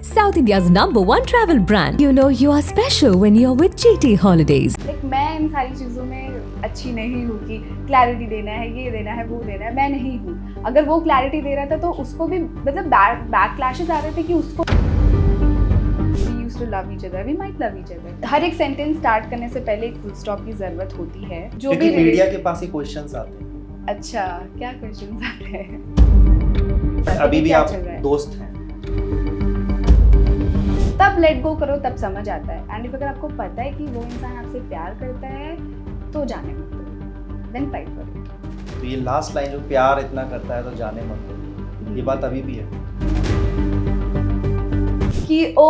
South India's #1 travel brand. You know you are special when you're with GT Holidays. मैं इन सारी चीज़ों में अच्छी नहीं हूँ कि क्लैरिटी देना है, ये देना है, वो देना है, मैं नहीं हूँ। अगर वो क्लैरिटी दे रहा था तो उसको भी मतलब बैक क्लैशेस आ रहे थे कि उसको We used to love each other, we might love each other. हर एक सेंटेंस स्टार्ट करने से पहले एक फुल स्टॉप की जरूरत होती है। जो भी मीडिया के पास ही क्वेश्चंस आते हैं। अच्छा, क्या क्वेश्चंस आते हैं? अभी भी आप दोस्त हैं। तब लेट गो करो, तब समझ आता है। एंड अगर आपको पता है कि वो इंसान आपसे प्यार करता है तो जाने मत दो, देन फाइट करो। तो ये लास्ट लाइन जो प्यार इतना करता है तो जाने मत दो, ये बात अभी भी है कि ओ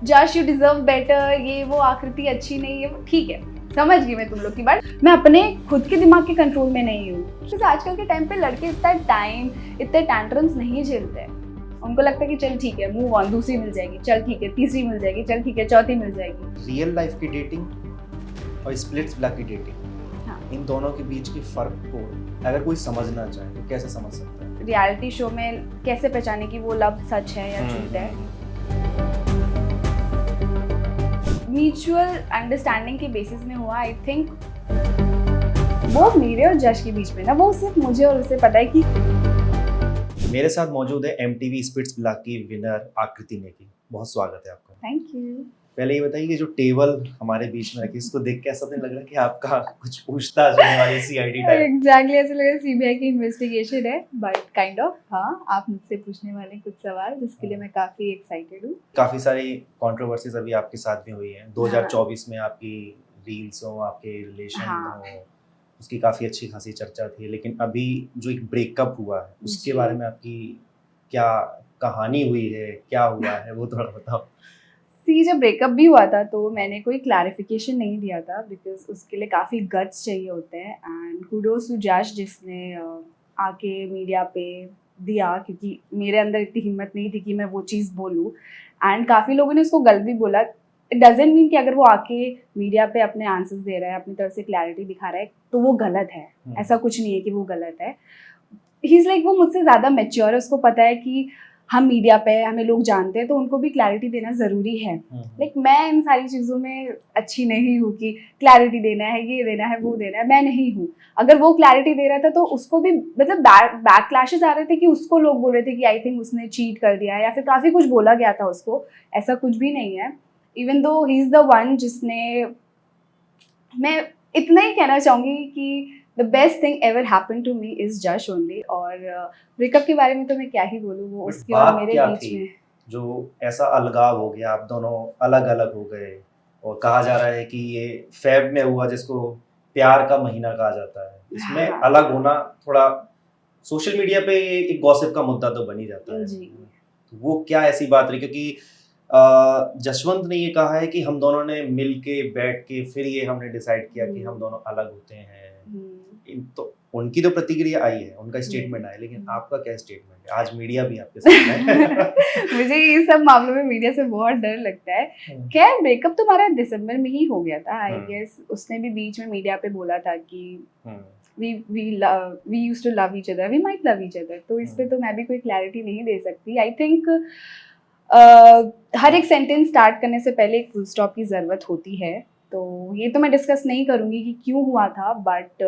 जश यू डिजर्व बेटर, ये वो आकृति अच्छी नहीं है, ठीक है, समझ गई मैं तुम लोग की बात। मैं अपने खुद के दिमाग के कंट्रोल में नहीं हूँ, क्योंकि आजकल के टाइम पे लड़के इतने टैंट्रम्स नहीं झेलते हैं। उनको लगता है कि चल ठीक है, मूव ऑन, दूसरी मिल जाएगी, चल ठीक है, तीसरी मिल जाएगी, चल ठीक है, चौथी मिल जाएगी। रियल लाइफ की डेटिंग और स्प्लिट्स विला की डेटिंग, हाँ, इन दोनों के बीच के फर्क को अगर कोई समझना चाहे तो कैसे समझ सकता है? रियलिटी शो में कैसे पहचाने कि वो लव सच है या झूठ है? म्यूचुअल अंडरस्टैंडिंग के बेसिस में हुआ। आई थिंक वो मेरे और जश के बीच में ना, वो सिर्फ मुझे और उसे पता है कि मेरे साथ मौजूद है MTV स्प्लिट्स विला की विनर आकृति नेगी। बहुत स्वागत है आपका। Thank you. पहले ये बताइए कि जो टेबल हमारे बीच में रखी, इसको देख के ऐसा नहीं लग रहा कि आपका कुछ पूछताछ होने वाली CID टाइप? एग्जैक्टली ऐसा लगा CBI की इन्वेस्टिगेशन है, बट काइंड ऑफ हाँ, आप मुझसे पूछने वाले कुछ सवाल जिसके लिए मैं काफी एक्साइटेड हूँ। काफी सारी कंट्रोवर्सीज अभी आपके साथ भी हुई हैं। 2024 में आपकी रील्स हो, आपके रिलेशन हो, उसकी काफी अच्छी खासी चर्चा थी। लेकिन अभी जो एक ब्रेकअप हुआ है उसके बारे में आपकी क्या कहानी हुई है, क्या हुआ है, वो थोड़ा बताओ। जब ब्रेकअप भी हुआ था तो मैंने कोई क्लैरिफिकेशन नहीं दिया था, बिकॉज उसके लिए काफ़ी गट्स चाहिए होते हैं। एंड कुडोस टू जश जिसने आके मीडिया पे दिया, क्योंकि मेरे अंदर इतनी हिम्मत नहीं थी कि मैं वो चीज़ बोलूँ। एंड काफ़ी लोगों ने उसको गलत भी बोला। इट डजेंट मीन कि अगर वो आके मीडिया पे अपने आंसर्स दे रहा है, अपनी तरफ से क्लैरिटी दिखा रहा है तो वो गलत है। ऐसा कुछ नहीं है कि वो गलत है। ही इज़ लाइक वो मुझसे ज़्यादा मैच्योर है, उसको पता है कि हम मीडिया पे हमें लोग जानते हैं तो उनको भी क्लैरिटी देना ज़रूरी है। लाइक मैं इन सारी चीज़ों में अच्छी नहीं हूँ कि क्लैरिटी देना है, ये देना है, वो देना है, मैं नहीं हूँ। अगर वो क्लैरिटी दे रहा था तो उसको भी मतलब बैक क्लैशेस आ रहे थे कि उसको लोग बोल रहे थे कि आई थिंक उसने चीट कर दिया है या फिर काफ़ी कुछ बोला गया था उसको। ऐसा कुछ भी नहीं है। Even though he is the one जिसने, मैं इतना ही कहना चाहूँगी कि the best thing ever happen to me is Jash only. और ब्रेकअप के बारे में तो मैं क्या ही बोलूँ, वो उसके और मेरे बीच में जो ऐसा अलगाव हो गया, आप दोनों अलग अलग हो गए। और कहा जा रहा है कि ये फेब में हुआ, जिसको प्यार का महीना कहा जाता है। इसमें अलग होना थोड़ा सोशल मीडिया पे एक गॉसिप का मुद्दा तो बन ही जाता है जी। तो वो क्या ऐसी बात रही? क्योंकि जसवंत ने ये कहा है कि हम दोनों ने मिल के बैठ के फिर ये हमने डिसाइड किया कि हम दोनों अलग होते हैं। तो उनकी तो प्रतिक्रिया आई है, उनका स्टेटमेंट आया, लेकिन आपका क्या स्टेटमेंट है? आज मीडिया भी आपके साथ है। मुझे ये सब मामलों में मीडिया से बहुत डर लगता है। खैर ब्रेकअप तो हमारा दिसंबर में ही हो गया था। आई गेस उसने भी बीच में मीडिया पे बोला था कि we used to love each other, we might love each other। तो इस पे तो मैं भी कोई क्लैरिटी नहीं दे सकती। आई थिंक हर एक सेंटेंस स्टार्ट करने से पहले एक फुल स्टॉप की ज़रूरत होती है। तो ये तो मैं डिस्कस नहीं करूँगी कि क्यों हुआ था, बट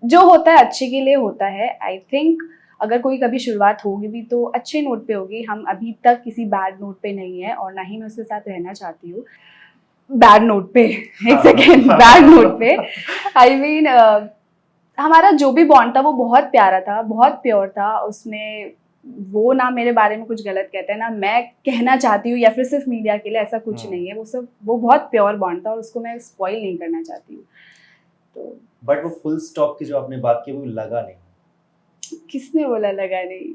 जो होता है अच्छे के लिए होता है। आई थिंक अगर कोई कभी शुरुआत होगी भी तो अच्छे नोट पे होगी। हम अभी तक किसी बैड नोट पे नहीं है और ना ही मैं उसके साथ रहना चाहती हूँ बैड नोट पे। एक सेकेंड, बैड नोट पे आई मीन हमारा जो भी बॉन्ड था वो बहुत प्यारा था, बहुत प्योर था। उसमें वो ना मेरे बारे में कुछ गलत कहता है ना मैं कहना चाहती हूँ या फिर सिर्फ मीडिया के लिए, ऐसा कुछ नहीं है। वो बहुत प्योर बॉन्ड था और उसको मैं स्पॉइल नहीं करना चाहती हूँ। तो बट वो फुल स्टॉप की जो आपने बात की वो लगा नहीं। किसने बोला लगा नहीं?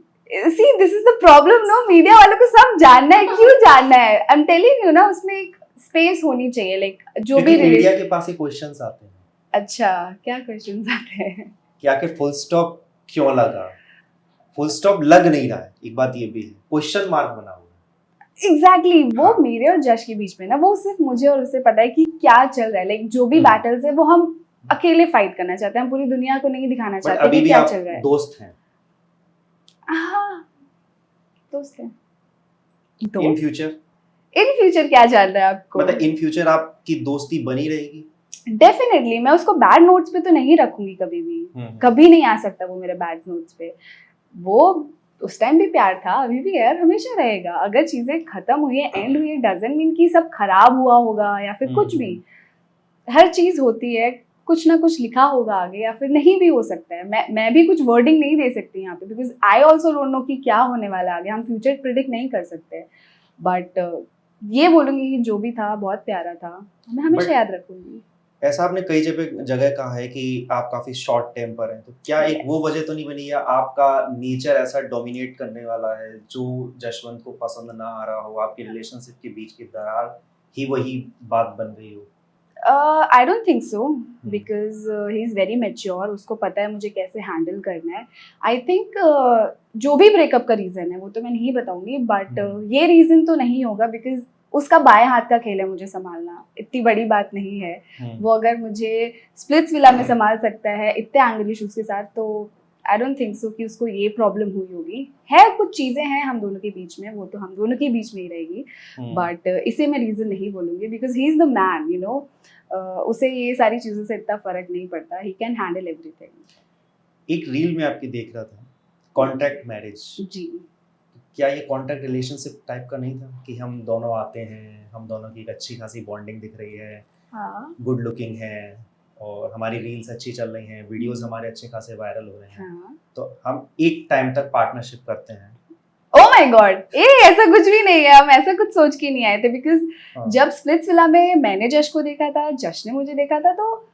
See, this is the problem, no? Media वालों को सब जानना है, क्यों जानना है? I'm telling you ना, उसमें एक स्पेस होनी चाहिए। लाइक जो भी मीडिया के पास ही क्वेश्चंस आते हैं। अच्छा, क्या क्वेश्चंस आते हैं? कि आखिर फुल स्टॉप क्यों लगा? फुल स्टॉप लग नहीं रहा है, एक बात ये भी है, क्वेश्चन मार्क बना हुआ है। एग्जैक्टली वो मेरे और जश के बीच में ना, वो सिर्फ मुझे और उसे पता है कि क्या चल रहा है। लाइक जो भी बैटल्स है वो हम अकेले फाइट करना चाहते हैं, हम पूरी दुनिया को नहीं दिखाना चाहते कि क्या चल रहा है। दोस्त हैं? हाँ, दोस्त हैं। इन फ्यूचर इन फ्यूचर क्या जानना है आपको? मतलब इन फ्यूचर आपकी दोस्ती बनी रहेगी? डेफिनेटली मैं उसको बैड नोट्स पे तो नहीं रखूंगी कभी भी, कभी नहीं आ सकता वो मेरे बैड नोट्स पे। वो उस टाइम भी प्यार था, अभी भी है, हमेशा रहेगा। अगर चीजें खत्म हुई है, एंड हुई है, डजंट मीन कि सब खराब हुआ होगा या फिर कुछ भी। हर चीज होती है, कुछ ना कुछ लिखा होगा आगे, या फिर नहीं भी हो सकता है। मैं भी कुछ वर्डिंग नहीं दे सकती यहाँ पे, because I also don't know कि क्या होने वाला है आगे। हम फ्यूचर प्रिडिक्ट नहीं कर सकते, बट ये बोलूंगी कि जो भी था बहुत प्यारा था, मैं हमेशा याद रखूंगी। ऐसा आपने कई जगह कहा है कि आप काफी शॉर्ट टेम्पर हैं, तो क्या एक वो वजह तो नहीं बनी, या आपका नेचर ऐसा डोमिनेट करने वाला है जो जशवंत को पसंद ना आ रहा हो, आपके रिलेशनशिप के बीच की दरार ही वही बात बन गई हो? I don't think so, because he is very mature, उसको पता है मुझे कैसे हैंडल करना है। आई थिंक जो भी ब्रेकअप का रीज़न है वो तो मैं नहीं बताऊंगी, बट ये रीज़न तो नहीं होगा, बिकॉज उसका बाएं हाथ का खेल है मुझे संभालना, इतनी बड़ी बात नहीं है। वो अगर मुझे स्प्लिट्स विला में संभाल सकता है इतने एंगल इशूज़ के साथ, तो आई डोंट थिंक सो कि उसको ये प्रॉब्लम हुई होगी। है कुछ चीज़ें हैं हम दोनों के बीच में, वो तो हम दोनों के बीच में ही रहेगी, बट इसे मैं रीज़न नहीं बोलूँगी, because he is the man, you know. उसे ये सारी चीज़ों से इतना फर्क नहीं पड़ता, ही कैन हैंडल एवरीथिंग। एक रील में आपकी देख रहा था, कॉन्ट्रैक्ट मैरिज जी। क्या ये कॉन्ट्रैक्ट रिलेशनशिप टाइप का नहीं था कि हम दोनों आते हैं, हम दोनों की एक अच्छी खासी बॉन्डिंग दिख रही है, हाँ, गुड लुकिंग है, और हमारी रील्स अच्छी चल रही हैं, वीडियोस हमारे अच्छे खासे वायरल हो रहे हैं, हाँ। तो हम एक टाइम तक पार्टनरशिप करते हैं? ओह माय गॉड, ऐसा कुछ भी नहीं है, हम ऐसा कुछ सोच के नहीं आए थे, बिकॉज जब स्प्लिट्स विला में मैंने जश को देखा था, जश ने मुझे देखा था, तो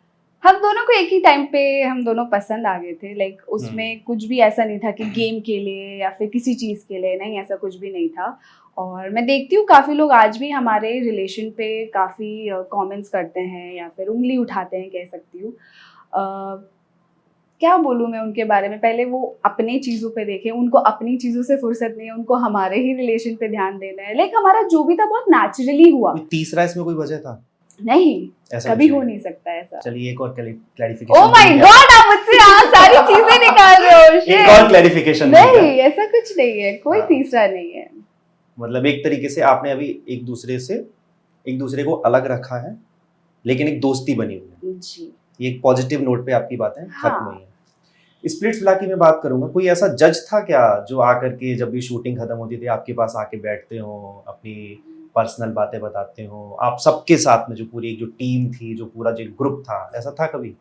हम दोनों को एक ही टाइम पे हम दोनों पसंद आ गए थे। लाइक उसमें कुछ भी ऐसा नहीं था कि गेम के लिए या फिर किसी चीज़ के लिए, नहीं, ऐसा कुछ भी नहीं था। और मैं देखती हूँ काफ़ी लोग आज भी हमारे रिलेशन पे काफ़ी कमेंट्स करते हैं या फिर उंगली उठाते हैं, कह सकती हूँ। क्या बोलूँ मैं उनके बारे में, पहले वो अपनी चीज़ों पे देखें, उनको अपनी चीज़ों से फुर्सत नहीं है, उनको हमारे ही रिलेशन पे ध्यान देना है। लाइक हमारा जो भी था बहुत नेचुरली हुआ। कोई तीसरा इसमें कोई वजह था? नहीं, ऐसा कभी कुछ हो नहीं। नहीं सकता ऐसा। चलिए एक और क्लैरिफिकेशन। ओह माय गॉड, आप मुझसे सारी चीजें निकाल रहे हो। एक और क्लैरिफिकेशन नहीं, ऐसा कुछ नहीं है, कोई तीसरा नहीं है। मतलब एक तरीके से आपने अभी एक दूसरे को अलग रखा है, लेकिन एक दोस्ती बनी हुई है जी। ये एक पॉजिटिव नोट पे आपकी बातें हाँ। खत्म हुई हैं। स्प्लिट्स विला की मैं बात करूंगा, कोई ऐसा जज था क्या जो आकर के जब भी शूटिंग खत्म होती थी आपके पास आके बैठते हो, अपनी पर्सनल बातें बताते हो, आप सबके साथ में, जो पूरी जो टीम थी, जो पूरा जो ग्रुप था, ऐसा था कभी?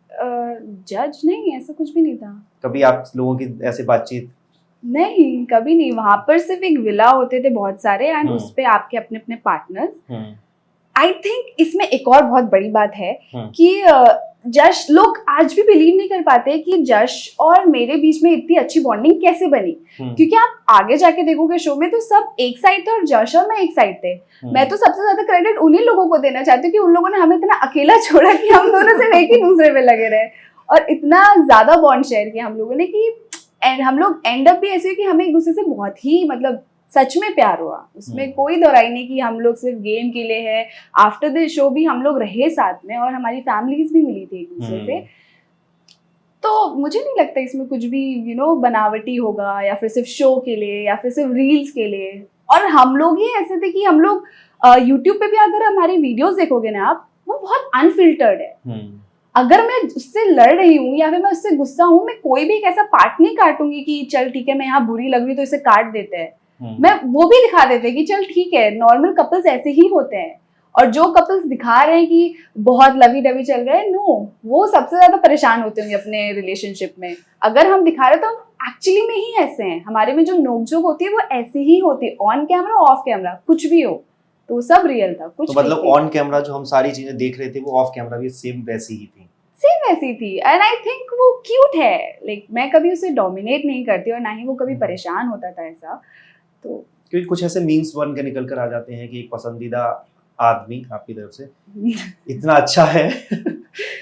जज नहीं, ऐसा कुछ भी नहीं था। कभी आप लोगों की ऐसे बातचीत? नहीं, कभी नहीं। वहां पर सिर्फ एक विला होते थे बहुत सारे, एंड उस पे आपके अपने अपने पार्टनर्स। आई थिंक इसमें एक और बहुत बड़ी बात है कि जश, लोग आज भी बिलीव नहीं कर पाते कि जश और मेरे बीच में इतनी अच्छी बॉन्डिंग कैसे बनी, क्योंकि आप आगे जाके देखोगे शो में तो सब एक साइड थे और जश और मैं एक साइड थे। मैं तो सबसे ज्यादा क्रेडिट उन्हीं लोगों को देना चाहती हूँ कि उन लोगों ने हमें इतना अकेला छोड़ा कि हम दोनों सिर्फ एक ही दूसरे पे लगे रहे, और इतना ज्यादा बॉन्ड शेयर किया हम लोगों ने कि हम लोग एंड अप भी ऐसे हुए कि हमें एक दूसरे से बहुत ही, मतलब सच में प्यार हुआ। उसमें कोई दोहराई नहीं कि हम लोग सिर्फ गेम के लिए है। आफ्टर द शो भी हम लोग रहे साथ में, और हमारी फैमिलीज भी मिली थी एक दूसरे से। तो मुझे नहीं लगता इसमें कुछ भी बनावटी होगा, या फिर सिर्फ शो के लिए या फिर सिर्फ रील्स के लिए। और हम लोग ही ऐसे थे कि हम लोग यूट्यूब पे भी अगर हमारी वीडियोस देखोगे ना आप, वो बहुत अनफिल्टर्ड है। अगर मैं उससे लड़ रही हूँ या फिर मैं उससे गुस्सा हूँ, मैं कोई भी एक ऐसा पार्ट नहीं काटूंगी कि चल ठीक है मैं यहाँ बुरी लग रही हूँ तो इसे काट देते हैं। मैं वो भी दिखा देते हैं कि चल ठीक है, नॉर्मल कपल्स ऐसे ही होते हैं। और जो कपल्स दिखा रहे हैं कि बहुत लवी डवी चल रहे हैं, नो, वो सबसे ज्यादा परेशान होते होंगे अपने रिलेशनशिप में। अगर हम दिखा रहे तो हम एक्चुअली में ही ऐसे हैं, हमारे में जो नोकझोंक होती है वो ऐसी ही होती है, ऑन कैमरा ऑफ कैमरा कुछ भी हो, तो सब रियल था। कुछ तो मतलब ऑन कैमरा जो हम सारी चीजें देख रहे थे वो ऑफ कैमरा भी सेम वैसी ही थी? सेम वैसी थी। एंड आई थिंक वो क्यूट है। लाइक मैं कभी उसे डोमिनेट नहीं करती और ना ही वो कभी परेशान होता था ऐसा। तो क्योंकि कुछ ऐसे मीम्स बन के निकल कर आ जाते हैं कि एक पसंदीदा आदमी आपकी तरफ से इतना अच्छा है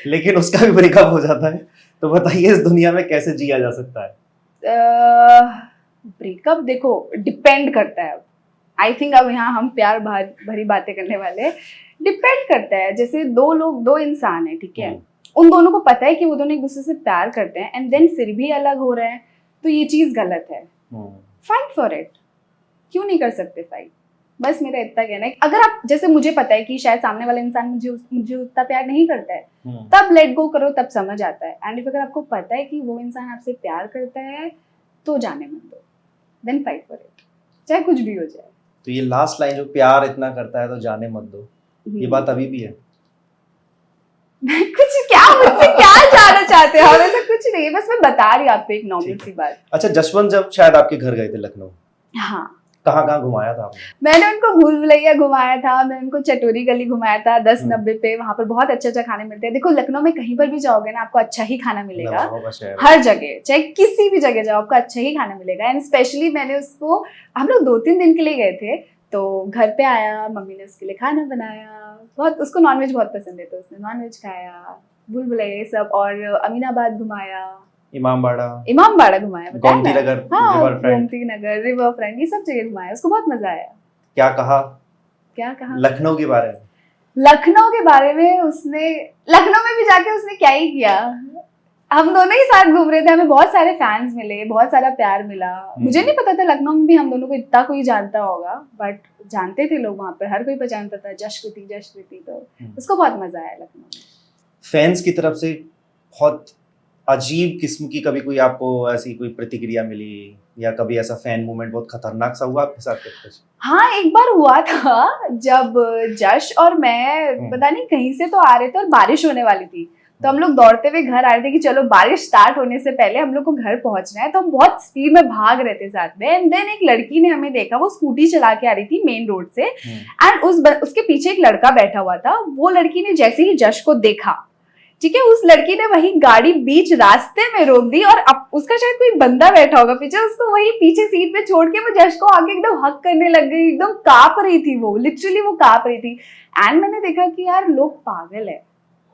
लेकिन उसका भी ब्रेकअप हो जाता है, तो बताइए इस दुनिया में कैसे जिया जा सकता है? ब्रेकअप देखो डिपेंड करता है। आई थिंक अब यहाँ हम प्यार भरी बातें करने वाले हैं। डिपेंड करता है, जैसे दो इंसान है, ठीक है, उन दोनों को पता है कि वो दोनों एक दूसरे से प्यार करते हैं, एंड देन फिर भी अलग हो रहे हैं, तो ये चीज गलत है। Fight for it. क्यों नहीं कर सकते फाइट? बस मेरा इतना कहना है। अगर आप, जैसे मुझे पता है कि शायद सामने वाला इंसान मुझे उतना प्यार नहीं करता है, तब लेट गो करो, तब समझ आता है। एंड अगर आपको पता है कि वो इंसान आपसे प्यार करता है तो जाने मत दो, देन फाइट फॉर इट, चाहे कुछ भी हो जाए। तो ये लास्ट लाइन, जो प्यार इतना करता है तो जाने मत दो, ये बात अभी भी है? कुछ क्या, मुझसे क्या जानना चाहते हो? ऐसा कुछ नहीं है, बस मैं बता रही हूँ आपको एक नॉर्मल सी बात। अच्छा, जसवंत जब शायद आपके घर गए थे लखनऊ, हाँ, कहाँ कहाँ घुमाया था आपने? मैंने उनको भूल भुलैया घुमाया था, मैंने उनको चटोरी गली घुमाया था 10-90 पे। वहां पर बहुत अच्छा खाने मिलते हैं। देखो लखनऊ में कहीं पर भी जाओगे ना, आपको अच्छा ही खाना मिलेगा, हर जगह, चाहे किसी भी जगह जाओ आपको अच्छा ही खाना मिलेगा। एंड स्पेशली मैंने उसको, हम लोग 2-3 दिन के लिए गए थे, तो घर पे आया, मम्मी ने उसके लिए खाना बनाया, बहुत, उसको नॉनवेज बहुत पसंद है तो उसने नॉनवेज खाया, भूल भुलैया सब, और अमीनाबाद घुमाया, इमामबाड़ा घुमाया, गोमती नगर, हाँ, गोमती नगर, रिवर फ्रंट, ये सब जगह घुमाया, उसको बहुत मजा आया। क्या कहा लखनऊ के बारे में? लखनऊ के बारे में उसने, लखनऊ में भी जाके उसने क्या ही किया, हम दोनों ही साथ घूम रहे थे, हमें बहुत सारे फैंस मिले, बहुत सारा प्यार मिला। मुझे नहीं पता था लखनऊ में भी हम दोनों को इतना कोई जानता होगा, बट जानते थे लोग वहाँ पर, हर कोई पहचानता था, जशकृति, तो उसको बहुत मजा आया लखनऊ में। फैंस की तरफ से बहुत अजीब किस्म की कभी कोई आपको ऐसी कोई प्रतिक्रिया मिली, या कभी ऐसा फैन मूवमेंट बहुत खतरनाक सा हुआ आपके साथ कुछ? हाँ, एक बार हुआ था जब जश और मैं पता नहीं कहीं से तो आ रहे थे और बारिश होने वाली थी, तो हम लोग दौड़ते हुए घर आ रहे थे कि चलो बारिश स्टार्ट होने से पहले हम लोग को घर पहुंचना है, तो हम बहुत स्पीड में भाग रहे थे साथ में। एंड देन एक लड़की ने हमें देखा, वो स्कूटी चला के आ रही थी मेन रोड से, एंड उसके पीछे एक लड़का बैठा हुआ था। वो लड़की ने जैसे ही जश को देखा, ठीक है, उस लड़की ने वही गाड़ी बीच रास्ते में रोक दी, और अब उसका शायद कोई बंदा बैठा होगा पीछे, उसको वही पीछे सीट पे छोड़ के वो जश को आके एकदम हक करने लग गई, एकदम कांप रही थी वो, लिटरली वो कांप रही थी। एंड मैंने देखा कि यार लोग पागल है,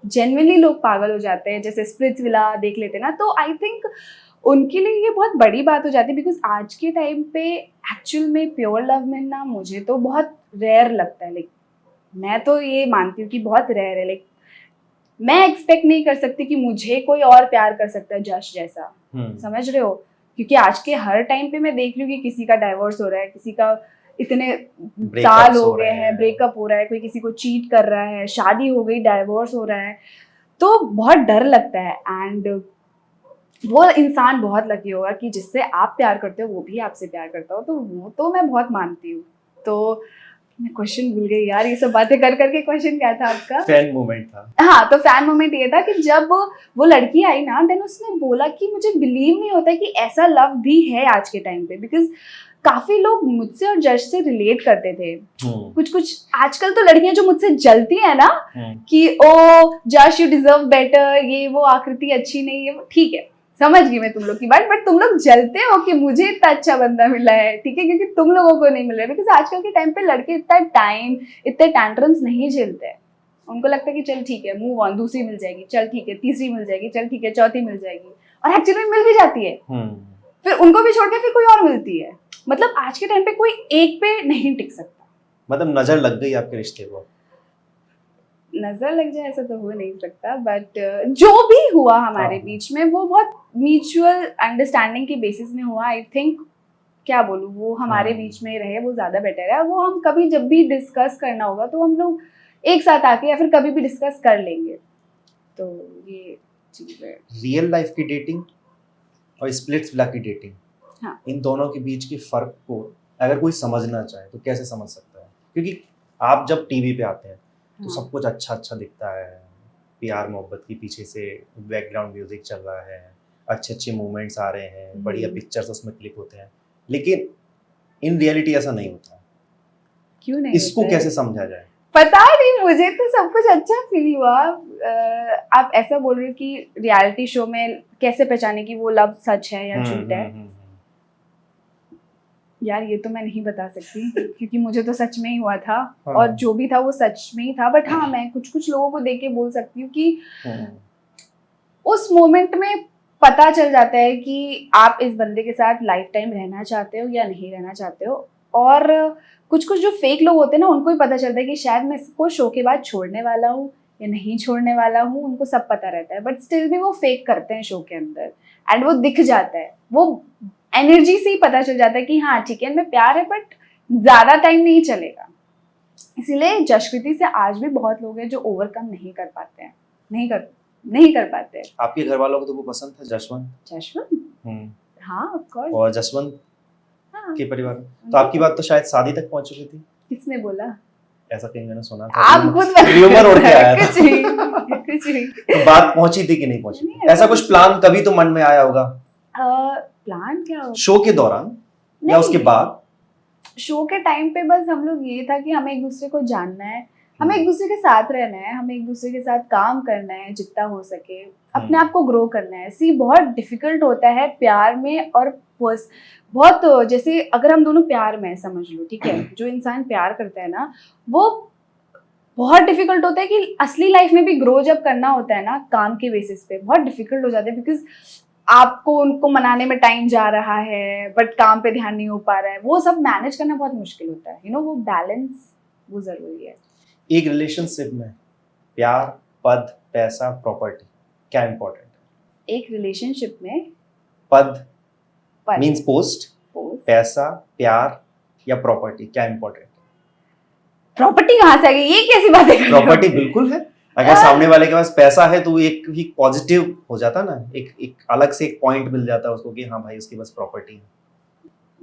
जेन्युइनली लोग पागल हो जाते हैं। जैसे स्प्रिट्सविला देख लेते ना, तो आई थिंक उनके लिए ये बहुत बड़ी बात हो जाती है, बिकॉज आज के टाइम पे एक्चुअल में प्योर लव में ना, मुझे तो बहुत रेयर लगता है। लाइक मैं तो ये मानती हूँ कि बहुत रेयर है। लाइक मैं एक्सपेक्ट नहीं कर सकती कि मुझे कोई और प्यार कर सकता है जश जैसा, समझ रहे हो? क्योंकि आज के हर टाइम पे मैं देख रही हूँ कि किसी का डाइवोर्स हो रहा है, किसी का इतने साल हो गए हैं, ब्रेकअप हो रहा है, कोई किसी को चीट कर रहा है, शादी हो गई, डाइवोर्स हो रहा है, तो बहुत डर लगता है। एंड वो इंसान बहुत लकी होगा कि जिससे आप प्यार करते हो वो भी आपसे प्यार करता हो, तो वो तो मैं बहुत मानती हूँ। तो मैं क्वेश्चन भूल गई यार, ये सब बातें कर करके क्वेश्चन क्या था आपका? फैन मोमेंट था। हाँ, तो फैन मोमेंट ये था कि जब वो लड़की आई ना, देन उसने बोला कि मुझे बिलीव नहीं होता कि ऐसा लव भी है आज के टाइम पे, बिकॉज काफी लोग मुझसे और जश से रिलेट करते थे। कुछ आजकल तो लड़कियां जो मुझसे जलती है ना कि ओ जश यू डिजर्व बेटर, ये वो आकृति अच्छी नहीं है, ठीक है, समझ गई मैं तुम लोग की बात, बट तुम लोग जलते हो कि मुझे इतना अच्छा बंदा मिला है, ठीक है, क्योंकि तुम लोगों को नहीं मिल रहा है। बिकॉज आजकल के टाइम पे लड़के इतने टैंट्रम्स नहीं झेलते हैं। उनको लगता है कि चल ठीक है, मूव ऑन, दूसरी मिल जाएगी, चल ठीक है, तीसरी मिल जाएगी, चल ठीक है, चौथी मिल जाएगी, और एक्चुअली मिल भी जाती है, फिर उनको भी छोड़ के फिर कोई और मिलती है। मतलब आज के टाइम पे कोई एक पे नहीं टिक सकता। मतलब नजर लग गई आपके रिश्ते को? नजर लग जाए ऐसा तो हो नहीं सकता, बट जो भी हुआ हमारे बीच में वो बहुत म्यूचुअल अंडरस्टैंडिंग के बेसिस में हुआ। आई थिंक, क्या बोलूं, वो हमारे बीच में रहे वो ज्यादा बेटर है। वो हम कभी जब भी डिस्कस करना होगा तो हम लोग एक साथ आके या फिर कभी भी डिस्कस कर लेंगे। तो ये चीज है। रियल लाइफ की डेटिंग और स्प्लिट्सविला की डेटिंग, हाँ, इन दोनों के बीच के फर्क को अगर कोई समझना चाहे तो कैसे समझ सकता है? क्योंकि आप जब टीवी पे आते हैं तो सब कुछ अच्छा अच्छा दिखता है, प्यार मोहब्बत की पीछे से बैकग्राउंड म्यूजिक चल रहा है, अच्छे अच्छे मोमेंट्स आ रहे हैं, बढ़िया पिक्चर्स उसमें क्लिक होते हैं, लेकिन इन रियलिटी ऐसा नहीं होता। क्यों नहीं? इसको कैसे समझा जाए? पता नहीं, मुझे तो सब कुछ अच्छा फील हुआ। आप ऐसा बोल रहे हो कि रियलिटी शो में कैसे पहचाने कि वो लव सच है या झूठ है? यार ये तो मैं नहीं बता सकती क्योंकि मुझे तो सच में ही हुआ था। हाँ। और जो भी था वो सच में ही था। बट हाँ, मैं कुछ लोगों को देख के बोल सकती हूँ कि उस मोमेंट में पता चल जाता है कि आप इस बंदे के साथ लाइफ टाइम रहना चाहते हो या नहीं रहना चाहते हो। और कुछ जो फेक लोग होते हैं ना, उनको ही पता चलता है कि शायद मैं इसको शो के बाद छोड़ने वाला हूँ या नहीं छोड़ने वाला हूँ, उनको सब पता रहता है। बट स्टिल भी वो फेक करते हैं शो के अंदर, एंड वो दिख जाता है, वो एनर्जी से ही पता चल जाता है कि हाँ ठीक है, इनमें प्यार है बट ज्यादा टाइम नहीं चलेगा। इसीलिए जशकृति से आज भी बहुत लोग हैं जो ओवरकम नहीं कर पाते हैं, नहीं कर पाते हैं। आपके घर वालों को तो वो पसंद था जसवंत? जशवंत, हाँ ऑफ कोर्स। और जसवंत हाँ, के परिवार में तो आपकी बात तो शायद शादी तक पहुंच चुकी थी, किसने बोला? ऐसा कहीं मैंने सुना था। आप खुद र्यूमर उड़ के आया था। कुछ भी। तो बात पहुंची थी कि नहीं पहुंची? नहीं, ऐसा कुछ प्लान कभी तो मन में आया होगा प्लान क्या होता? शो के दौरान या नहीं, उसके बाद? शो के टाइम पे बस हम लोग ये था कि हमें एक दूसरे को जानना है, हमें एक दूसरे के साथ रहना है, हमें एक दूसरे के साथ काम करना है जितना हो सके, अपने आप को ग्रो करना है। सी बहुत डिफिकल्ट होता है प्यार में, और बहुत जैसे अगर हम दोनों प्यार में समझ लो, ठीक है, जो इंसान प्यार करता है ना, वो बहुत डिफिकल्ट होता है कि असली लाइफ में भी ग्रो जब करना होता है ना, काम के बेसिस पे बहुत डिफिकल्ट हो जाता है, बिकॉज आपको उनको मनाने में टाइम जा रहा है बट काम पे ध्यान नहीं हो पा रहा है, वो सब मैनेज करना बहुत मुश्किल होता है। वो बैलेंस वो जरूरी है। एक रिलेशनशिप में प्यार, पद, पैसा, प्रॉपर्टी क्या इंपॉर्टेंट है? एक रिलेशनशिप में पद मींस पोस्ट, post, पैसा, प्यार या प्रॉपर्टी क्या इंपॉर्टेंट है? प्रॉपर्टी कहाँ से आ गई? ये कैसी बातें कर रहे हो? प्रॉपर्टी बिल्कुल है। अगर सामने वाले के पास पैसा है तो एक ही पॉजिटिव हो जाता ना, एक अलग से एक पॉइंट मिल जाता है उसको कि हाँ भाई उसके पास प्रॉपर्टी है,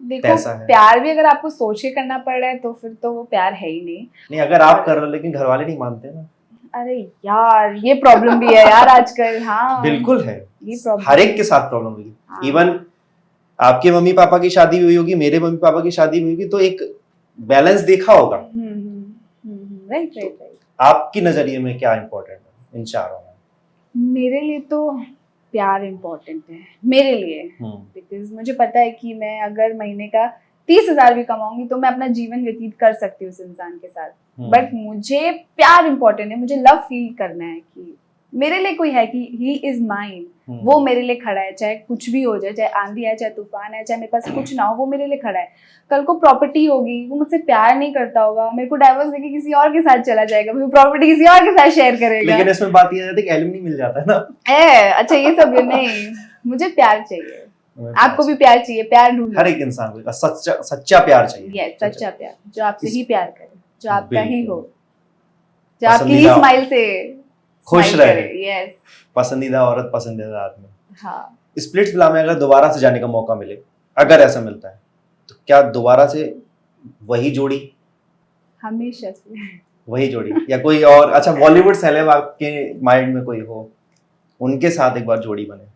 देखो पैसा है। प्यार भी अगर आपको सोच के करना पड़ रहा है तो फिर तो वो प्यार है ही नहीं। अगर आप कर रहे हो लेकिन घर वाले नहीं मानते ना। अरे यार ये प्रॉब्लम भी है यार आजकल। हाँ बिल्कुल है, ये प्रॉब्लम हर एक के साथ प्रॉब्लम होगी। हाँ। इवन आपके मम्मी पापा की शादी हुई होगी, मेरे मम्मी पापा की शादी हुई होगी, तो एक बैलेंस देखा होगा। Right right right. आपकी नजरिए में क्या इंपॉर्टेंट है इन चारों में? मेरे लिए तो प्यार इम्पोर्टेंट है, मेरे लिए, बिकॉज मुझे पता है कि मैं अगर महीने का 30,000 भी कमाऊंगी तो मैं अपना जीवन व्यतीत कर सकती हूँ उस इंसान के साथ, बट मुझे प्यार इम्पोर्टेंट है। मुझे लव फील करना है कि मेरे लिए कोई है कि ही इज माइन, वो मेरे लिए खड़ा है, चाहे कुछ भी हो जाए, चाहे आंधी है, चाहे तूफान है, चाहे मेरे पास कुछ ना हो, वो मेरे लिए खड़ा है। कल को प्रॉपर्टी होगी, वो मुझसे प्यार नहीं करता होगा, मेरे को डाइवोर्स देके किसी और के साथ चला जाएगा, वो प्रॉपर्टी किसी और के साथ शेयर करेगा। लेकिन इसमें बात ये है कि एलिमनी मिल जाता है ना। अच्छा ये सब नहीं, मुझे प्यार चाहिए, आपको भी प्यार चाहिए, प्यार ढूंढो। हर एक इंसान को सच्चा प्यार चाहिए। यस, सच्चा प्यार जो आपसे ही प्यार करे, जो आपका ही बिल्कुल। हो, जो आपकी ही स्माइल से खुश रहे। यस, पसंदीदा औरत, पसंदीदा आदमी। हाँ। स्प्लिट्सविला में अगर दोबारा से जाने का मौका मिले, अगर ऐसा मिलता है, तो क्या दोबारा से वही जोड़ी? हमेशा से वही जोड़ी या कोई और? अच्छा, बॉलीवुड सेलेब आपके माइंड में कोई हो, उनके साथ एक बार जोड़ी बने?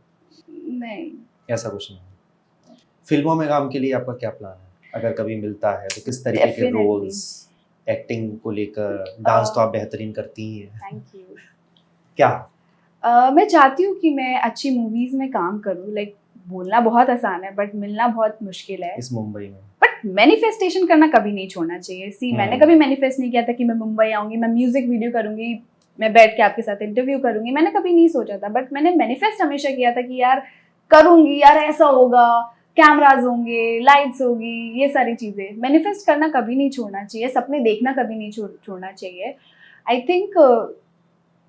नहीं, ऐसा कुछ नहीं। फिल्मों में काम के लिए आपका क्या प्लान है? अगर कभी मिलता है तो किस तरीके के Definitely. रोल्स, एक्टिंग को लेकर? डांस तो आप बेहतरीन करती ही हैं। Thank you. क्या मैं चाहती हूँ कि मैं अच्छी मूवीज में काम करूँ। लाइक बोलना बहुत आसान है बट मिलना बहुत मुश्किल है। इस मुंबई में बट मैनिफेस्टेशन करना कभी नहीं छोड़ना चाहिए। सी मैंने कभी मैनिफेस्ट नहीं किया था कि मैं मुंबई आऊंगी, मैं म्यूजिक वीडियो करूंगी, मैं बैठ के आपके साथ इंटरव्यू करूंगी, मैंने कभी नहीं सोचा था। बट मैंने मैनिफेस्ट हमेशा किया था कि यार करूंगी, यार ऐसा होगा, कैमराज होंगे, लाइट्स होगी, ये सारी चीजें। मैनिफेस्ट करना कभी नहीं छोड़ना चाहिए, सपने देखना कभी नहीं छोड़ना चाहिए। आई थिंक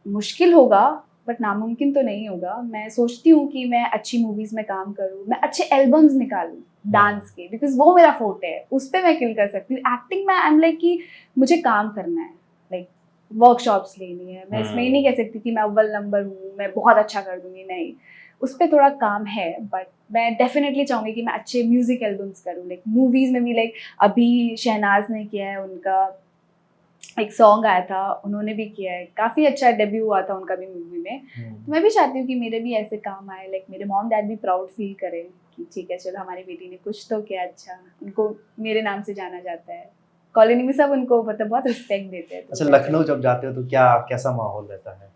मुश्किल होगा बट नामुमकिन तो नहीं होगा। मैं सोचती हूँ कि मैं अच्छी मूवीज में काम करूँ, मैं अच्छे एल्बम्स निकालूँ डांस के, बिकॉज वो मेरा फोर्टे है, उस पर मैं किल कर सकती हूँ। एक्टिंग में आई एम लाइक कि मुझे काम करना है, लाइक वर्कशॉप्स लेनी है। मैं इसमें ही नहीं कह सकती कि मैं अव्वल नंबर हूँ, मैं बहुत अच्छा कर दूंगी, नहीं, उस पर थोड़ा काम है। बट मैं डेफिनेटली चाहूँगी कि मैं अच्छे म्यूजिक एल्बम्स करूँ। लाइक मूवीज में भी, लाइक अभी शहनाज ने किया है, उनका एक सॉन्ग आया था, उन्होंने भी किया है, काफ़ी अच्छा डेब्यू हुआ था उनका भी मूवी में। तो मैं भी चाहती हूँ कि मेरे भी ऐसे काम आए, लाइक मेरे मॉम डैड भी प्राउड फील करें कि ठीक है चलो हमारी बेटी ने कुछ तो किया अच्छा, उनको मेरे नाम से जाना जाता है। कॉलोनी में सब उनको मतलब बहुत रिस्पेक्ट देते हैं। अच्छा, लखनऊ जब जाते हो तो क्या कैसा माहौल रहता है?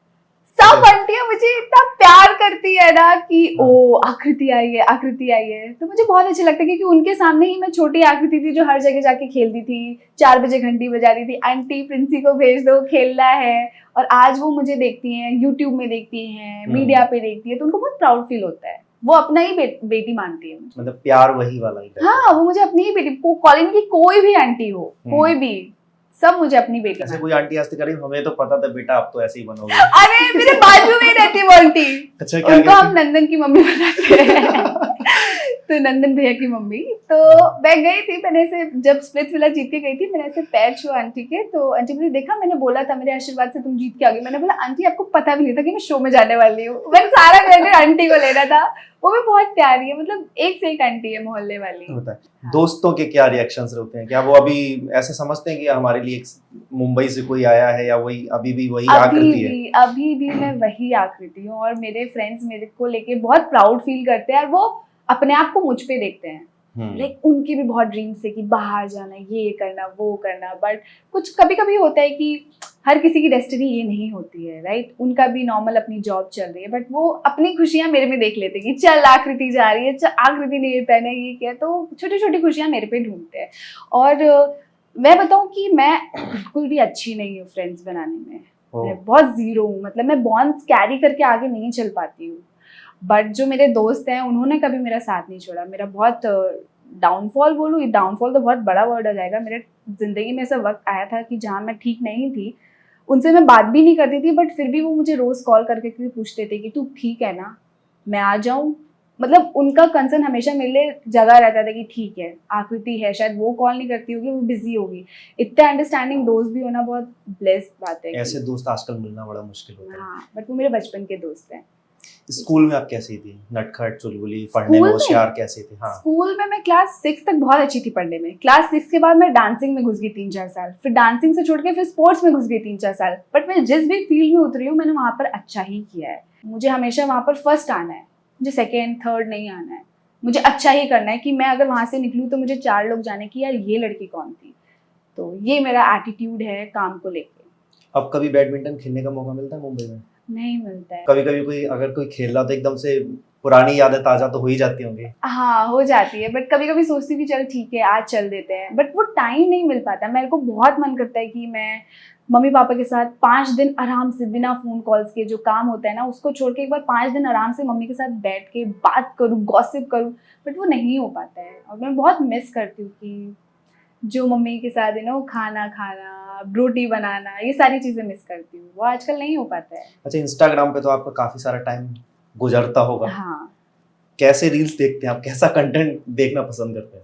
सब आंटियां मुझे इतना प्यार करती है ना कि ओ आकृति आई है, आकृति आई है, तो मुझे बहुत अच्छा लगता है क्योंकि उनके सामने ही मैं छोटी आकृति थी जो हर जगह जाके खेलती थी, 4 बजे घंटी बजा रही थी, आंटी प्रिंसी को भेज दो खेलना है। और आज वो मुझे देखती हैं, यूट्यूब में देखती हैं, मीडिया पे देखती है, तो उनको बहुत प्राउड फील होता है। वो अपना ही बेटी मानती है मुझे। मतलब प्यार वही वाला ही है। हाँ, वो मुझे अपनी ही बेटी, कॉलोनी की कोई भी आंटी हो, कोई भी, सब मुझे अपनी बेटी। ऐसे कोई आंटी आज तक करी? हमें तो पता था बेटा आप तो ऐसे ही बनोगे। अरे मेरे बाजू में ही रहती है वो आंटी। अच्छा, क्या उनको हम नंदन की मम्मी बताते हैं। तो नंदन भैया की मम्मी, तो मैं गई थी, मैंने ऐसे जब स्प्लिट्स विला जीत के गई थी, मैंने ऐसे पैर छुआ आंटी के, तो आंटी मुझे देखा, मैंने बोला था मेरे आशीर्वाद से तुम जीत के आ गई। मैंने बोला आंटी आपको पता भी नहीं था कि मैं शो में जाने वाली हूँ। मैंने सारा क्रेडिट आंटी को लेना था। वो भी बहुत प्यारी है, मतलब एक से एक आंटी है मोहल्ले वाली। होता है। दोस्तों के क्या रिएक्शंस रहते हैं? क्या वो अभी ऐसे समझते हैं कि हमारे लिए मुंबई से कोई आया है, या वही अभी भी वही आकृति है? अभी भी मैं वही आकृति हूँ, और मेरे फ्रेंड्स मेरे को लेके बहुत प्राउड फील करते हैं, और वो अपने आप को मुझ पे देखते हैं। लाइक उनकी भी बहुत ड्रीम्स है कि बाहर जाना, ये करना, वो करना, बट कुछ कभी कभी होता है कि हर किसी की डेस्टिनी ये नहीं होती है, राइट? उनका भी नॉर्मल अपनी जॉब चल रही है, बट वो अपनी खुशियां मेरे में देख लेते हैं कि चल आकृति जा रही है, चल आकृति ने ये पहना है, ये क्या, तो छोटी छोटी खुशियां मेरे पे ढूंढते हैं। और मैं बताऊं कि मैं बिल्कुल भी अच्छी नहीं हूँ फ्रेंड्स बनाने में। मैं बहुत जीरो हूँ, मतलब मैं बॉन्ड्स कैरी करके आगे नहीं चल पाती हूँ। बट जो मेरे दोस्त हैं उन्होंने कभी मेरा साथ नहीं छोड़ा। मेरा बहुत डाउनफॉल बोलूँ, डाउनफॉल तो बहुत बड़ा वर्ड आ जाएगा, मेरे जिंदगी में ऐसा वक्त आया था कि जहाँ मैं ठीक नहीं थी, उनसे मैं बात भी नहीं करती थी, बट फिर भी वो मुझे रोज कॉल करके पूछते थे कि तू ठीक है ना, मैं आ जाऊँ। मतलब उनका कंसर्न हमेशा मेरे लिए जगह रहता था कि ठीक है आकृति है, शायद वो कॉल नहीं करती होगी, वो बिजी होगी। इतने अंडरस्टैंडिंग दोस्त भी होना बहुत ब्लेस्ड बात है। ऐसे दोस्त आजकल मिलना बड़ा मुश्किल होता है। हाँ, बट वो मेरे बचपन के दोस्त हैं। स्कूल में आप कैसी थी? नटखट, चुलबुली, पढ़ने में होशियार कैसी थी? हाँ, स्कूल में मैं क्लास 6 तक बहुत अच्छी थी पढ़ने में। क्लास 6 के बाद मैं डांसिंग में घुस गई 3-4 साल, फिर डांसिंग से छोड़ के फिर स्पोर्ट्स में घुस गई 3-4 साल। बट मैं जिस भी फील्ड में उतरी हूँ मैंने वहाँ पर अच्छा ही किया है। मुझे हमेशा वहाँ पर फर्स्ट आना है, मुझे सेकेंड थर्ड नहीं आना है। मुझे अच्छा ही करना है कि मैं अगर वहाँ से निकलूँ तो मुझे 4 लोग जाने की यार ये लड़की कौन थी। तो ये मेरा एटीट्यूड है काम को लेके। अब कभी बैडमिंटन खेलने का मौका मिलता है मुंबई में? नहीं मिलता है। कभी कभी अगर कोई खेल रहा तो एकदम से पुरानी यादें ताजा तो हो ही जाती होंगी। हाँ हो जाती है, बट कभी कभी सोचती भी चल ठीक है आज चल देते हैं, बट वो टाइम नहीं मिल पाता। मेरे को बहुत मन करता है कि मैं मम्मी पापा के साथ 5 दिन आराम से बिना फोन कॉल्स के जो काम होता है ना उसको छोड़ के एक बार 5 दिन आराम से मम्मी के साथ बैठ के बात करूँ, गॉसिप करूँ, बट वो नहीं हो पाता है। और मैं बहुत मिस करती हूँ कि जो मम्मी के साथ है ना वो खाना खाना, रोटी बनाना, ये सारी चीजें मिस करती हूँ, वो आजकल नहीं हो पाता है। अच्छा, इंस्टाग्राम पे तो आपका काफी सारा टाइम गुजरता होगा। हाँ। कैसे रील्स देखते हैं आप? कैसा कंटेंट देखना पसंद करते हैं?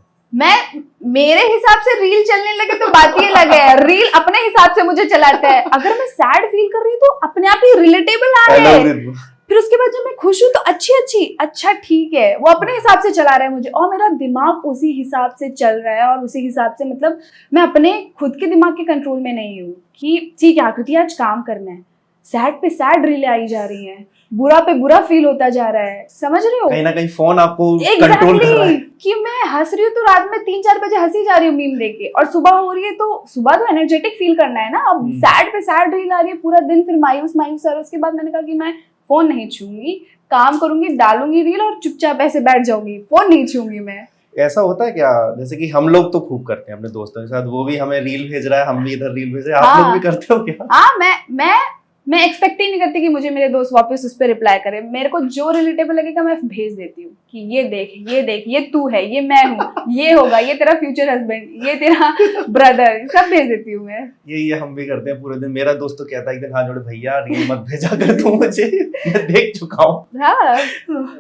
मेरे हिसाब से रील चलने लगे तो बात ही अलग है। रील अपने हिसाब से मुझे चलाता है। अगर मैं सैड फील कर रही हूँ तो अपने आप ही रिलेटेबल आ रहे हैं, फिर उसके बाद जब मैं खुश हूँ तो अच्छा ठीक है, वो अपने हिसाब से चला रहा है मुझे, और मेरा दिमाग उसी हिसाब से चल रहा है, और उसी हिसाब से मतलब मैं अपने खुद के दिमाग के कंट्रोल में नहीं हूँ कि ठीक है आकृति आज काम करना है। सैड पे सैड रीलें आई जा रही हैं, बुरा पे बुरा फील होता जा रहा है, समझ रहे हो? कहीं ना कहीं फोन आपको कंट्रोल कर रहा है कि मैं हंस रही हूँ तो रात में 3-4 बजे हंसी जा रही हूँ मीम देख के, और सुबह हो रही है तो सुबह तो एनर्जेटिक फील करना है ना। अब सैड पे सैड रील आ रही है पूरा दिन, फिर मायूस और उसके बाद मैंने कहा कि मैं फोन नहीं छूंगी, काम करूंगी, डालूंगी रील और चुपचाप ऐसे बैठ जाऊंगी, फोन नहीं छूंगी मैं। ऐसा होता है क्या? जैसे कि हम लोग तो खूब करते हैं अपने दोस्तों के साथ, वो भी हमें रील भेज रहा है, हम भी इधर रील भेज रहे हैं, आप लोग भी करते हो क्या? हाँ, मैं एक्सपेक्ट ही नहीं करती कि मुझे मेरे दोस्त वापस उस पर रिप्लाई करे। मेरे को जो रिलेटेबल लगेगा मैं भेज देती हूँ कि ये देख ये तू है, ये मैं हूँ, ये होगा, ये तेरा फ्यूचर हस्बैंड, ये तेरा ब्रदर, सब भेज देती हूँ मैं। ये हम भी करते हैं पूरे दिन। मेरा दोस्त तो कहता है एक दिन हाथ जोड़े, भैया रील मत भेजा कर तू मुझे, मैं देख चुका हूँ। हाँ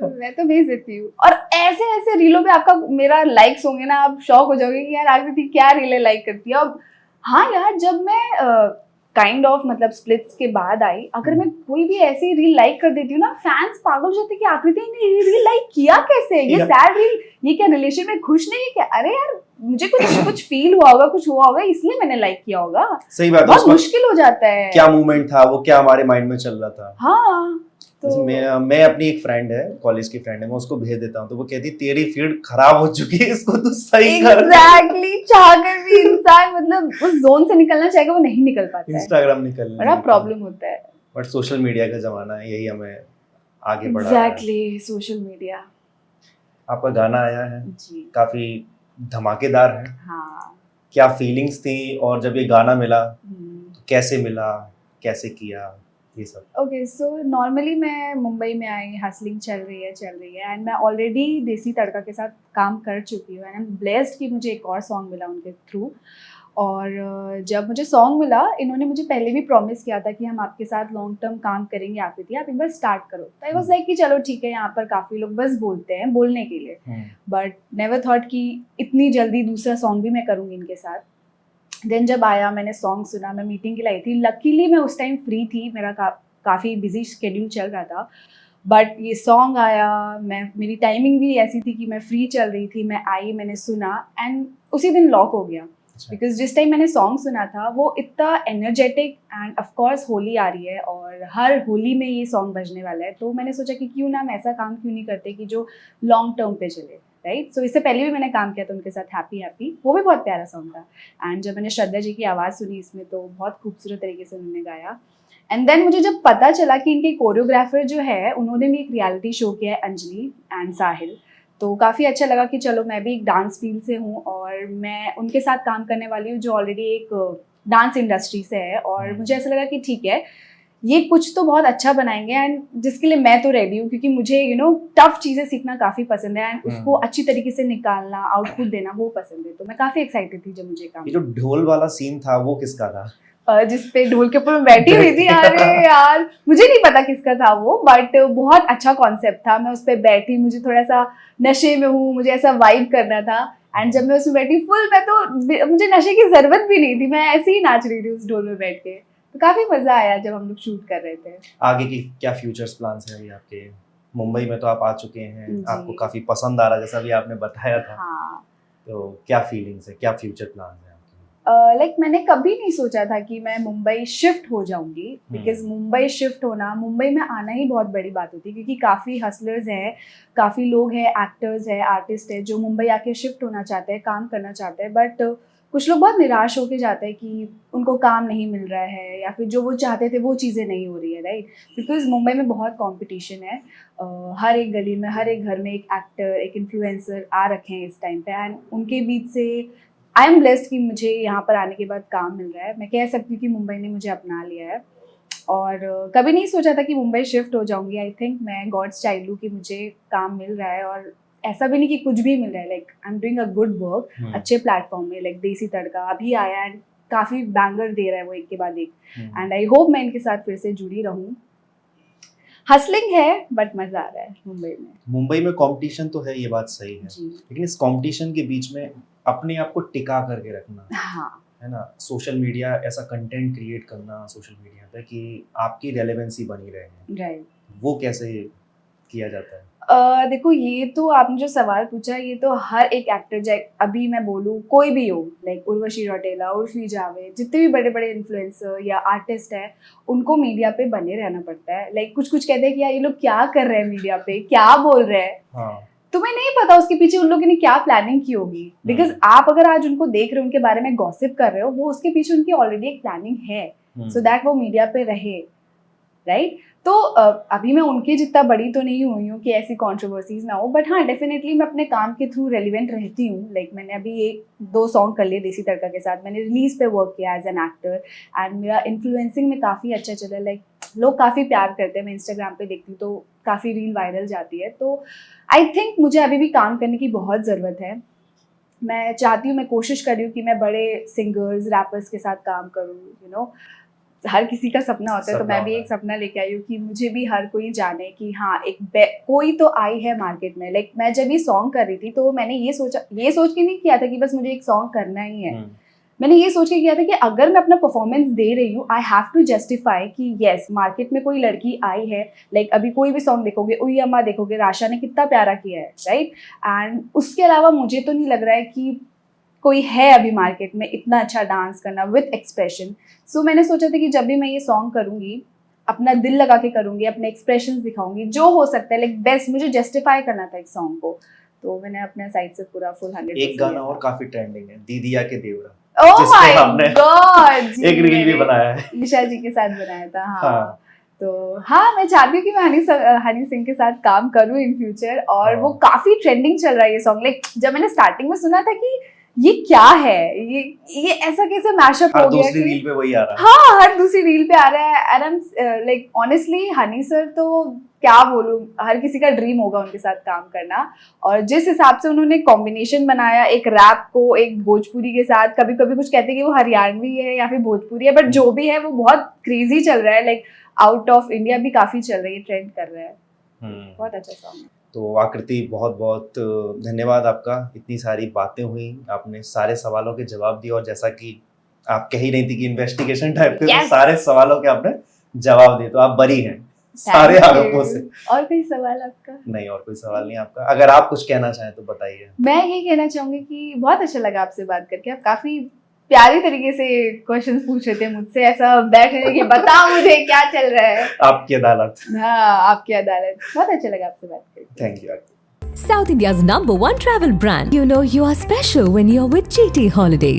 मैं तो भेज देती हूँ। और ऐसे ऐसे रीलों पे आपका मेरा लाइक्स होंगे ना, आप शॉक हो जाओगे कि यार आकृति क्या रीलें लाइक करती है। अब हाँ यार, जब मैं काइंड ऑफ मतलब स्प्लिट्स के बाद आई, अगर मैं कोई भी ऐसी रील लाइक कर देती हूँ ना, फैंस पागल हो जाते हैं कि आकृति ने ये रील लाइक किया कैसे, ये सैड रील, ये क्या रिलेशन में खुश नहीं है क्या? अरे यार मुझे कुछ फील हुआ होगा, कुछ हुआ होगा, इसलिए मैंने लाइक किया होगा। सही बात है, बहुत मुश्किल हो जाता है। क्या मूवमेंट था वो, क्या हमारे माइंड में चल रहा था। हाँ तो मैं अपनी एक फ्रेंड है, कॉलेज की फ्रेंड है, मैं उसको भेज देता हूँ तो वो कहती तेरी फीड खराब हो चुकी है, इसको तू सही कर। एग्जैक्टली, चाहकर भी इंसान मतलब उस जोन से निकलना चाहेगा वो नहीं निकल पाता है। इंस्टाग्राम निकलना बड़ा प्रॉब्लम होता है। बट सोशल मीडिया का जमाना है, यही हमें आगे बढ़ा एग्जैक्टली, सोशल मीडिया। आपका गाना आया है जी, काफी धमाकेदार है। हाँ। क्या फीलिंग्स थी, और जब ये गाना मिला तो कैसे मिला, कैसे किया ये सब? ओके, सो नॉर्मली मैं मुंबई में आई, हसलिंग चल रही है एंड मैं ऑलरेडी देसी तड़का के साथ काम कर चुकी हूँ एंड आई एम ब्लेस्ड कि मुझे एक और सॉन्ग मिला उनके थ्रू। और जब मुझे सॉन्ग मिला, इन्होंने मुझे पहले भी प्रॉमिस किया था कि हम आपके साथ लॉन्ग टर्म काम करेंगे आकृति, आप एक बार स्टार्ट करो। तो आई वाज लाइक कि चलो ठीक है, यहाँ पर काफ़ी लोग बस बोलते हैं बोलने के लिए, बट नेवर थॉट कि इतनी जल्दी दूसरा सॉन्ग भी मैं करूँगी इनके साथ। देन जब आया, मैंने सॉन्ग सुना, मैं मीटिंग के लिए आई थी। लकीली मैं उस टाइम फ्री थी, मेरा काफ़ी बिजी शेड्यूल चल रहा था, बट ये सॉन्ग आया, मेरी टाइमिंग भी ऐसी थी कि मैं फ्री चल रही थी, मैं आई, मैंने सुना एंड उसी दिन लॉक हो गया। बिकॉज जिस टाइम मैंने सॉन्ग सुना था वो इतना energetic, and of course Holi आ रही है और हर होली में ये सॉन्ग बजने वाला है, तो मैंने सोचा कि क्यों ना हम ऐसा काम क्यों नहीं करते कि जो लॉन्ग टर्म पे चले, राइट। सो इससे पहले भी मैंने काम किया था उनके साथ, हैप्पी हैप्पी, वो भी बहुत प्यारा सॉन्ग था। एंड जब मैंने श्रद्धा जी की आवाज़ सुनी इसमें, तो बहुत खूबसूरत तरीके से उन्होंने गाया। एंड देन मुझे जब पता चला कि इनके कोरियोग्राफर जो है उन्होंने भी एक रियलिटी शो किया है, अंजलि एंड साहिल, तो काफ़ी अच्छा लगा कि चलो मैं भी एक डांस फील्ड से हूँ और मैं उनके साथ काम करने वाली हूँ जो ऑलरेडी एक डांस इंडस्ट्री से है, और मुझे ऐसा लगा कि ठीक है, ये कुछ तो बहुत अच्छा बनाएंगे एंड जिसके लिए मैं तो रेडी हूँ, क्योंकि मुझे टफ चीज़ें सीखना काफ़ी पसंद है एंड उसको अच्छी तरीके से निकालना, आउटपुट देना वो पसंद है। तो मैं काफ़ी एक्साइटेड थी जब मुझे काम। ये जो ढोल वाला सीन था वो किसका था? जिसपे ढोल के ऊपर मैं बैठी हुई थी, अरे यार मुझे नहीं पता किसका था वो, बट बहुत अच्छा कॉन्सेप्ट था। मैं उस पर बैठी, मुझे थोड़ा सा नशे में हूँ, मुझे ऐसा वाइब करना था, एंड जब मैं उसमें बैठी फुल, मैं तो मुझे नशे की जरूरत भी नहीं थी, मैं ऐसे ही नाच रही थी उस ढोल में बैठ के। तो काफी मजा आया जब हम लोग शूट कर रहे थे। आगे की क्या फ्यूचर्स प्लान्स हैं अभी आपके? मुंबई में तो आप आ चुके हैं, आपको काफी पसंद आ रहा है जैसा भी आपने बताया था। हाँ, तो क्या फीलिंग्स है, क्या फ्यूचर प्लान्स हैं? लाइक मैंने कभी नहीं सोचा था कि मैं मुंबई शिफ्ट हो जाऊंगी, बिकॉज मुंबई शिफ्ट होना, मुंबई में आना ही बहुत बड़ी बात होती है, क्योंकि काफ़ी हसलर्स हैं, काफ़ी लोग हैं, एक्टर्स हैं, आर्टिस्ट हैं जो मुंबई आके शिफ्ट होना चाहते हैं, काम करना चाहते हैं, बट कुछ लोग बहुत निराश होके जाते हैं कि उनको काम नहीं मिल रहा है या फिर जो वो चाहते थे वो चीज़ें नहीं हो रही है, राइट। बिकॉज मुंबई में बहुत कॉम्पिटिशन है, हर एक गली में, हर एक घर में एक एक्टर, एक इन्फ्लुएंसर आ रखे हैं इस टाइम पे, एंड उनके बीच से आई एम ब्लेस्ड कि मुझे यहाँ पर आने के बाद काम मिल रहा है। मैं कह सकती हूँ कि मुंबई ने मुझे अपना लिया है, और कभी नहीं सोचा था कि मुंबई शिफ्ट हो जाऊँगी। आई थिंक मैं गॉड्स चाइल्ड हूँ कि मुझे काम मिल रहा है, और ऐसा भी नहीं कि कुछ भी मिल रहा है, like I am doing a good work, अच्छे प्लेटफॉर्म में, लाइक देसी तड़का अभी आया एंड काफ़ी बैंगर दे रहा है वो एक के बाद एक, एंड आई होप मैं इनके साथ फिर से जुड़ी रहूँ। हसलिंग है बट मज़ा आ रहा है मुंबई में। मुंबई में कंपटीशन तो है, ये बात सही है, जी। लेकिन इस कंपटीशन के बीच में अपने आप को टिका करके रखना, हाँ, है ना, सोशल मीडिया, ऐसा कंटेंट क्रिएट करना सोशल मीडिया पे कि आपकी रेलेवेंसी बनी रहे, राइट, वो कैसे किया जाता है? देखो, ये तो आपने जो सवाल पूछा, ये तो हर एक एक्टर, चाहे अभी मैं बोलूँ कोई भी हो, लाइक उर्वशी रौटेला, उर्फी जावेद, जितने भी बड़े बड़े इन्फ्लुएंसर या आर्टिस्ट हैं, उनको मीडिया पे बने रहना पड़ता है। लाइक कुछ कुछ कहते हैं कि यार ये लोग क्या कर रहे हैं मीडिया पे, क्या बोल रहे हैं। हाँ। तुम्हें नहीं पता उसके पीछे उन लोगों ने क्या प्लानिंग की होगी, बिकॉज आप अगर आज उनको देख रहे हो, उनके बारे में गॉसिप कर रहे हो, वो उसके पीछे उनकी ऑलरेडी एक प्लानिंग है, सो दैट वो मीडिया पे रहे, राइट। तो अभी मैं उनके जितना बड़ी तो नहीं हुई हूँ कि ऐसी कंट्रोवर्सीज ना हो, बट हाँ, डेफिनेटली मैं अपने काम के थ्रू रेलिवेंट रहती हूँ। लाइक मैंने अभी 1-2 सॉन्ग कर लिए देसी तड़का के साथ, मैंने रिलीज पे वर्क किया एज एन एक्टर, एंड मेरा इन्फ्लुएंसिंग में काफ़ी अच्छा चला, लाइक लोग काफ़ी प्यार करते हैं, मैं इंस्टाग्राम पे देखती हूँ तो काफ़ी रील वायरल जाती है। तो आई थिंक मुझे अभी भी काम करने की बहुत ज़रूरत है। मैं चाहती हूँ, मैं कोशिश कर रही हूँ कि मैं बड़े सिंगर्स, रैपर्स के साथ काम करूँ, हर किसी का सपना होता है, तो मैं भी एक सपना लेके आई हूँ कि मुझे भी हर कोई जाने कि हाँ, एक कोई तो आई है मार्केट में। लाइक मैं जब ये सॉन्ग कर रही थी तो मैंने ये सोच के नहीं किया था कि बस मुझे एक सॉन्ग करना ही है। मैंने ये सोच के किया था कि अगर मैं अपना परफॉर्मेंस दे रही हूँ, आई हैव टू जस्टिफाई कि येस, मार्केट में कोई लड़की आई है। लाइक अभी कोई भी सॉन्ग देखोगे, उई अम्मा देखोगे, राशा ने कितना प्यारा किया है, राइट। एंड उसके अलावा मुझे तो नहीं लग रहा है कि कोई है अभी मार्केट में इतना अच्छा डांस करना विथ एक्सप्रेशन। सो मैंने सोचा था कि जब भी मैं ये सॉन्ग करूँगी, अपना दिल लगा के करूँगी, अपने एक्सप्रेशंस दिखाऊंगी, जो हो सकता है, लाइक बेस्ट मुझे जस्टिफाई करना था एक सॉन्ग को, तो मैंने अपने साइड से पूरा फुल 100%। एक गाना और काफी ट्रेंडिंग है, दीदिया के देवरा, ओह माय गॉड, एक रील भी बनाया है, ईशा जी के साथ बनाया था। हाँ। तो हाँ, मैं चाहती हूँ कि मैं हनी सिंह के साथ काम करूँ इन फ्यूचर, और वो काफी ट्रेंडिंग चल रहा है ये सॉन्ग। लाइक जब मैंने स्टार्टिंग में सुना था कि ये क्या है, ये ऐसा कैसे मैशअप हर हो गया दूसरी कि रील पे वही आ रहा है। हाँ हर दूसरी रील पे आ रहा है। And I am like honestly Honey sir तो क्या बोलूं, हर किसी का ड्रीम होगा उनके साथ काम करना। और जिस हिसाब से उन्होंने कॉम्बिनेशन बनाया एक रैप को एक भोजपुरी के साथ, कभी कभी कुछ कहते हैं कि वो हरियाणवी है या फिर भोजपुरी है, बट जो भी है वो बहुत क्रेजी चल रहा है। लाइक आउट ऑफ इंडिया भी काफी चल रही है, ट्रेंड कर रहा है। बहुत अच्छा सॉन्ग है। तो आकृति बहुत बहुत धन्यवाद आपका, इतनी सारी बातें हुई, आपने सारे सवालों के जवाब दिए और जैसा कि आप कह ही रही थी कि इन्वेस्टिगेशन टाइप के तो Yes! सारे सवालों के आपने जवाब दिए, तो आप बरी हैं सारे Thank you. आरोपों से। और कोई सवाल आपका? नहीं और कोई सवाल नहीं आपका, अगर आप कुछ कहना चाहें तो बताइए। मैं ये कहना चाहूंगी कि बहुत अच्छा लगा आपसे बात करके। आप काफी प्यारी तरीके से क्वेश्चंस पूछ रहे थे मुझसे, ऐसा बैठने कि बता मुझे क्या चल रहा है। आपकी अदालत। हाँ आपकी अदालत। बहुत अच्छा लगा आपसे बात करके। Thank you. South India's #1 travel brand. You know you are special when you're with GT Holidays.